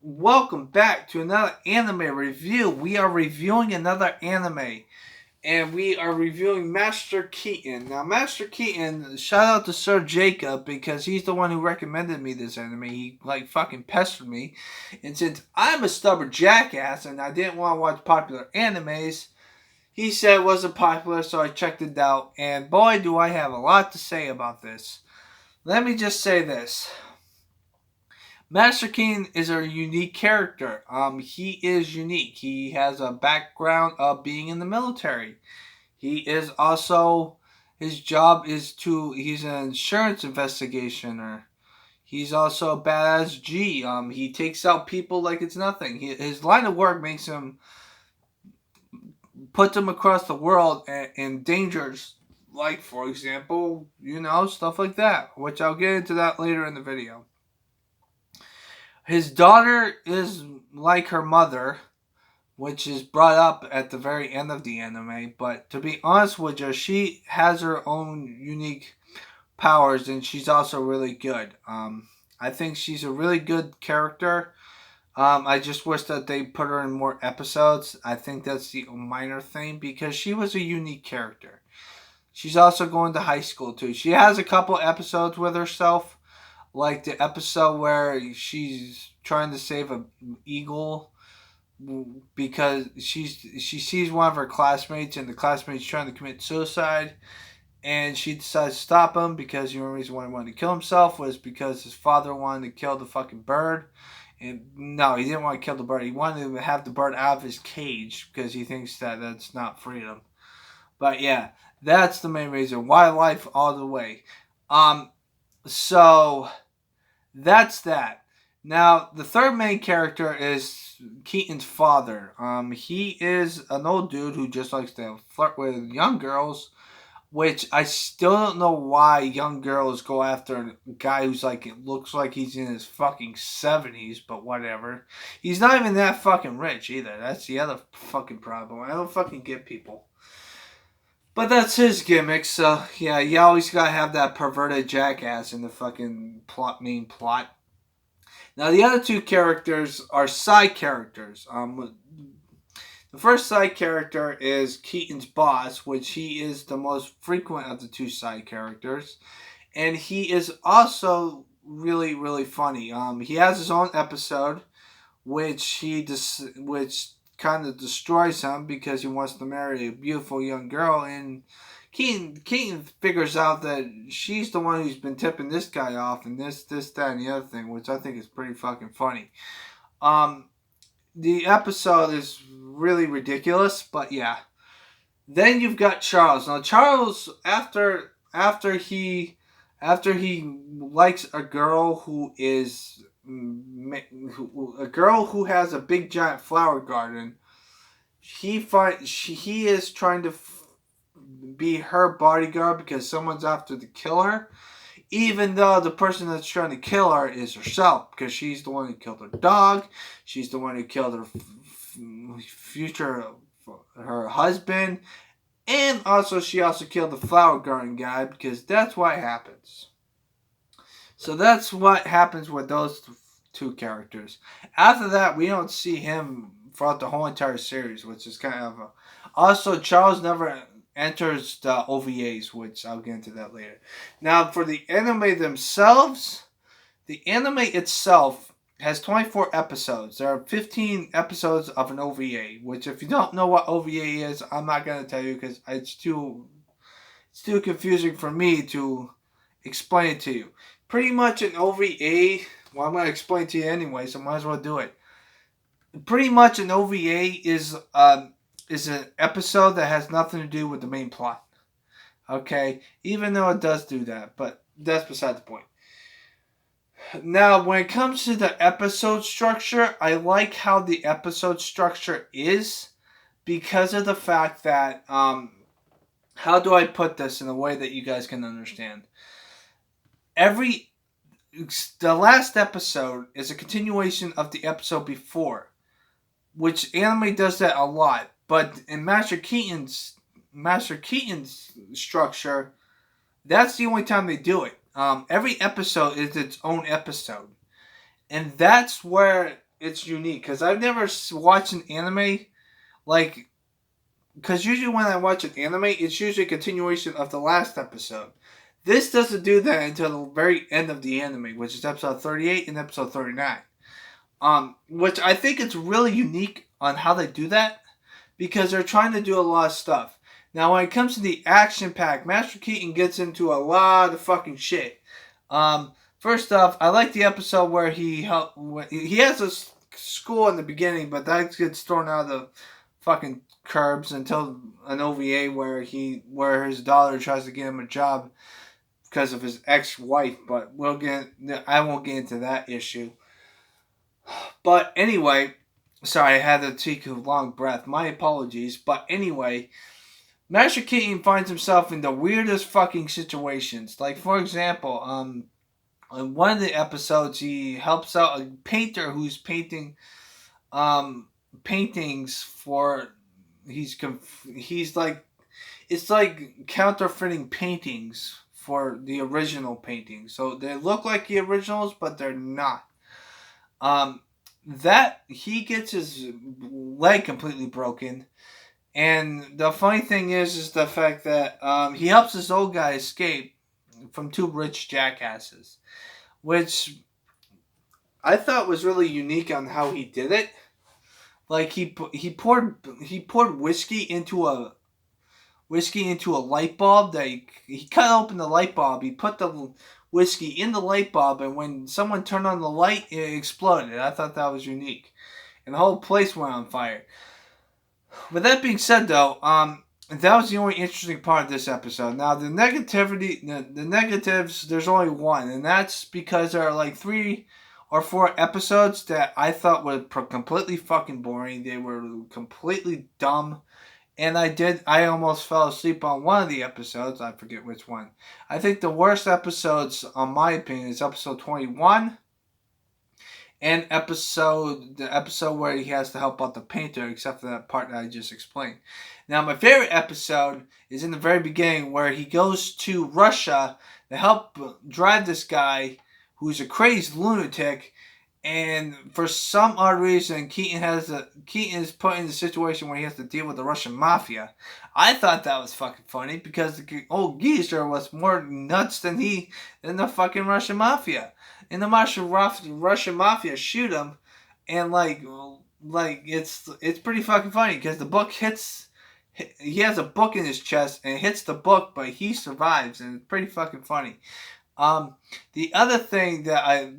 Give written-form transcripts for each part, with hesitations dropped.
Welcome back to another anime review. We are reviewing another anime, and we are reviewing Master Keaton. Now, Master Keaton, shout out to Sir Jacob because he's the one who recommended me this anime. He fucking pestered me, and since I'm a stubborn jackass and I didn't want to watch popular animes, he said it wasn't popular, so I checked it out. And boy, do I have a lot to say about this. Let me just say this. Master King is a unique character. He is unique. He has a background of being in the military. He is also his job is to he's an insurance investigator. He's also a badass G. He takes out people like it's nothing. His line of work makes him puts him across the world in dangers, like for example, stuff like that. Which I'll get into that later in the video. His daughter is like her mother, which is brought up at the very end of the anime. But to be honest with you, she has her own unique powers, and she's also really good. I think she's a really good character. I just wish that they put her in more episodes. I think that's the minor thing because she was a unique character. She's also going to high school too. She has a couple episodes with herself, like the episode where she's trying to save an eagle because she sees one of her classmates and the classmate's trying to commit suicide, and she decides to stop him because the only reason why he wanted to kill himself was because his father wanted to kill the fucking bird. And no, he didn't want to kill the bird. He wanted to have the bird out of his cage because he thinks that that's not freedom. But yeah, that's the main reason. Wildlife all the way. So that's that. Now, the third main character is Keaton's father. He is an old dude who just likes to flirt with young girls, which I still don't know why young girls go after a guy who's like, it looks like he's in his fucking 70s, but whatever. He's not even that fucking rich either. That's the other fucking problem. I don't fucking get people. But that's his gimmick, so yeah, you always gotta have that perverted jackass in the fucking main plot. Now the other two characters are side characters. The first side character is Keaton's boss, which he is the most frequent of the two side characters, and he is also really really funny. He has his own episode, which kind of destroys him because he wants to marry a beautiful young girl, and Keaton figures out that she's the one who's been tipping this guy off, and this, that, and the other thing, which I think is pretty fucking funny. The episode is really ridiculous, but yeah. Then you've got Charles. Now Charles, after he likes a girl who is a girl who has a big giant flower garden, he is trying to be her bodyguard because someone's after to kill her, even though the person that's trying to kill her is herself because she's the one who killed her dog, she's the one who killed her future her husband, and also she also killed the flower garden guy because that's what happens. So that's what happens with those two characters. After that, we don't see him throughout the whole entire series, which is kind of also Charles never enters the OVAs, which I'll get into that later. Now, for the anime itself has 24 episodes. There are 15 episodes of an OVA, which if you don't know what OVA is, I'm not going to tell you because it's too confusing for me to explain it to you. Pretty much an OVA, well, I'm going to explain it to you anyway, so might as well do it. Pretty much an OVA is an episode that has nothing to do with the main plot. Okay, even though it does do that, but that's beside the point. Now, when it comes to the episode structure, I like how the episode structure is because of the fact that, how do I put this in a way that you guys can understand? The last episode is a continuation of the episode before, which anime does that a lot. But in Master Keaton's structure, that's the only time they do it. Every episode is its own episode, and that's where it's unique because I've never watched an anime like. Because usually when I watch an anime, it's usually a continuation of the last episode. This doesn't do that until the very end of the anime, which is episode 38 and episode 39. Which I think it's really unique on how they do that because they're trying to do a lot of stuff. Now, when it comes to the action pack, Master Keaton gets into a lot of fucking shit. First off, I like the episode where he has a school in the beginning, but that gets thrown out of the fucking curbs until an OVA where his daughter tries to get him a job because of his ex-wife. But I won't get into that issue. But anyway, sorry, I had to take a long breath. My apologies. But anyway, Master Keaton finds himself in the weirdest fucking situations. Like, for example, in one of the episodes, he helps out a painter who's painting paintings for. He's like, it's like counterfeiting paintings for the original paintings. So they look like the originals, but they're not. That he gets his leg completely broken. And the funny thing is the fact that he helps this old guy escape from two rich jackasses, which I thought was really unique on how he did it. Like he poured whiskey into a light bulb. That he cut open the light bulb. He put the whiskey in the light bulb, and when someone turned on the light, it exploded. I thought that was unique, and the whole place went on fire. With that being said, though, that was the only interesting part of this episode. Now, the negatives, there's only one, and that's because there are like 3 or 4 episodes that I thought were completely fucking boring. They were completely dumb, and I almost fell asleep on one of the episodes. I forget which one. I think the worst episodes, on my opinion, is episode 21. And the episode where he has to help out the painter, except for that part that I just explained. Now, my favorite episode is in the very beginning where he goes to Russia to help drive this guy who's a crazed lunatic. And for some odd reason, Keaton is put in a situation where he has to deal with the Russian mafia. I thought that was fucking funny because the old geezer was more nuts than the fucking Russian mafia. And the Russian mafia shoot him, and like it's pretty fucking funny because the book hits. He has a book in his chest and it hits the book, but he survives, and it's pretty fucking funny. The other thing that I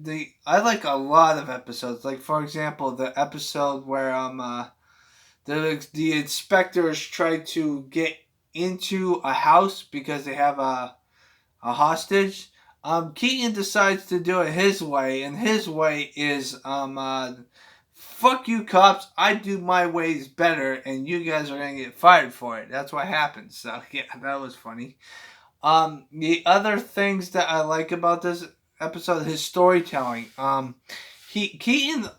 like a lot of episodes. Like, for example, the episode where the inspectors try to get into a house because they have a hostage. Keaton decides to do it his way, and his way is fuck you cops, I do my ways better, and you guys are gonna get fired for it. That's what happens. So yeah, that was funny. The other things that I like about this episode, his storytelling. Keaton,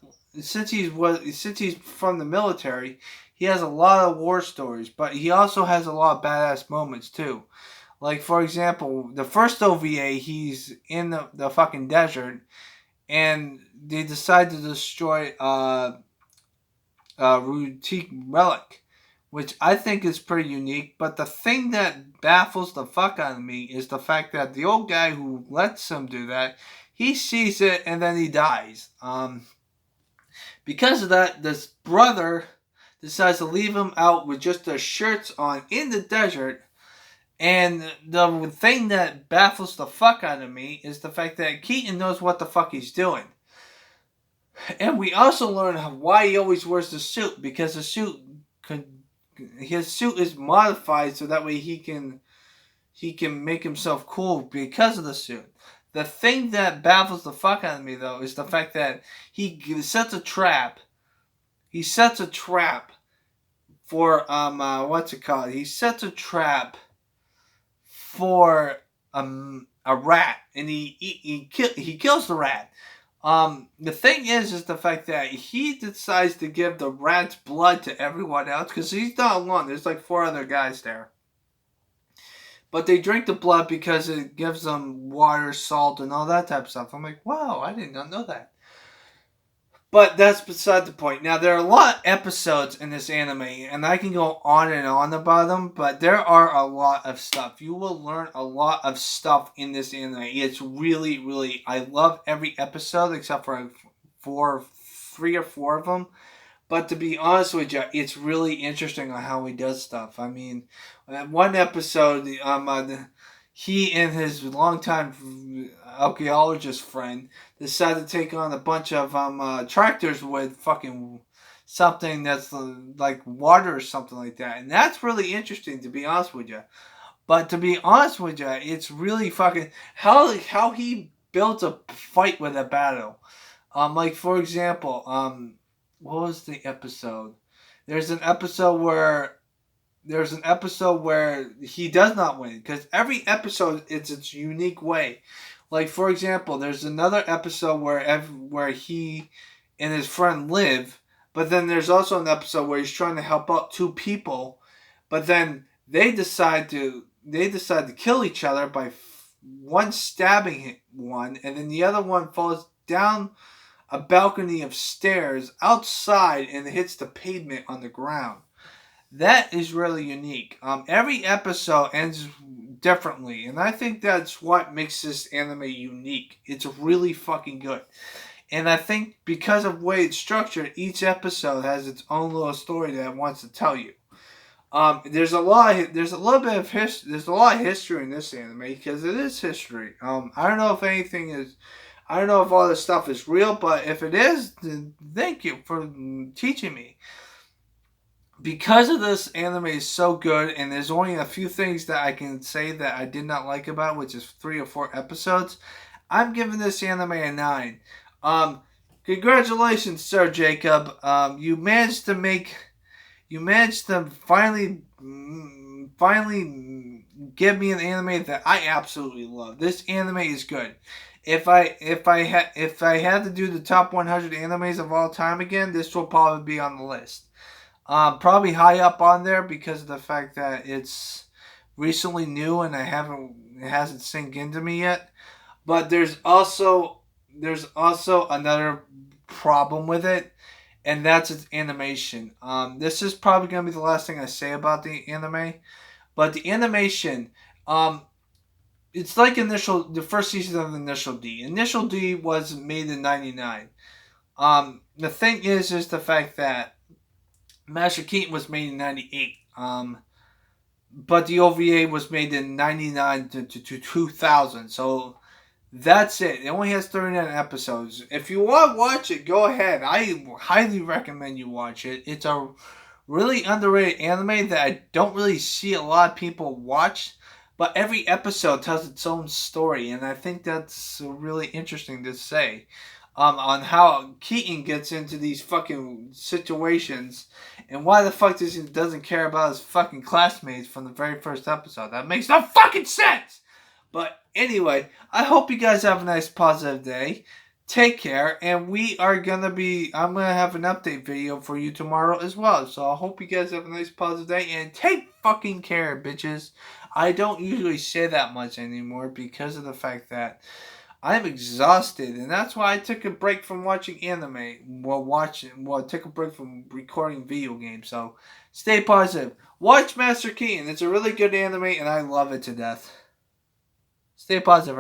since he's from the military, he has a lot of war stories, but he also has a lot of badass moments too. Like, for example, the first OVA, he's in the fucking desert, and they decide to destroy a Rutique relic, which I think is pretty unique. But the thing that baffles the fuck out of me is the fact that the old guy who lets him do that, he sees it and then he dies. Because of that, this brother decides to leave him out with just their shirts on in the desert. And the thing that baffles the fuck out of me is the fact that Keaton knows what the fuck he's doing. And we also learn why he always wears the suit, because his suit is modified so that way he can make himself cool because of the suit. The thing that baffles the fuck out of me, though, is the fact that he sets a trap. He sets a trap for what's it called? He sets a trap for a rat, and he kills the rat. The thing is the fact that he decides to give the rat's blood to everyone else, because he's not alone. There's like 4 other guys there. But they drink the blood because it gives them water, salt, and all that type of stuff. I'm like, wow, I did not know that. But that's beside the point. Now, there are a lot of episodes in this anime, and I can go on and on about them, but there are a lot of stuff. You will learn a lot of stuff in this anime. It's really, really, I love every episode except for 3 or 4 of them. But to be honest with you, it's really interesting on how he does stuff. I mean, one episode, he and his longtime archaeologist friend decided to take on a bunch of tractors with fucking something that's like water or something like that, and that's really interesting. To be honest with you, but to be honest with you, it's really fucking how he built a fight with a battle. Like for example, what was the episode? There's an episode where he does not win because every episode it's its unique way. Like for example, there's another episode where he and his friend live, but then there's also an episode where he's trying to help out 2 people, but then they decide to kill each other by one stabbing one, and then the other one falls down a balcony of stairs outside and hits the pavement on the ground. That is really unique. Every episode ends differently, and I think that's what makes this anime unique. It's really fucking good. And I think because of the way it's structured, each episode has its own little story that it wants to tell you. There's a lot of history in this anime because it is history. I don't know if all this stuff is real, but if it is, then thank you for teaching me. Because of this anime is so good, and there's only a few things that I can say that I did not like about it, which is 3 or 4 episodes, I'm giving this anime a 9. Congratulations, Sir Jacob. You managed to finally give me an anime that I absolutely love. This anime is good. If I had to do the top 100 animes of all time again, this will probably be on the list. Probably high up on there because of the fact that it's recently new and it hasn't sunk into me yet. But there's also another problem with it, and that's its animation. This is probably gonna be the last thing I say about the anime, but the animation, it's like the first season of Initial D. Initial D was made in '99. The thing is the fact that Master Keaton was made in '98. But the OVA was made in '99 to 2000. So that's it. It only has 39 episodes. If you want to watch it, go ahead. I highly recommend you watch it. It's a really underrated anime that I don't really see a lot of people watch. But every episode tells its own story, and I think that's really interesting to say. On how Keaton gets into these fucking situations, and why the fuck doesn't care about his fucking classmates from the very first episode. That makes no fucking sense! But anyway, I hope you guys have a nice positive day. Take care, and I'm gonna have an update video for you tomorrow as well. So I hope you guys have a nice positive day, and take fucking care, bitches. I don't usually say that much anymore because of the fact that I'm exhausted, and that's why I took a break from watching anime took a break from recording video games. So stay positive. Watch Master Keaton. It's a really good anime, and I love it to death. Stay positive.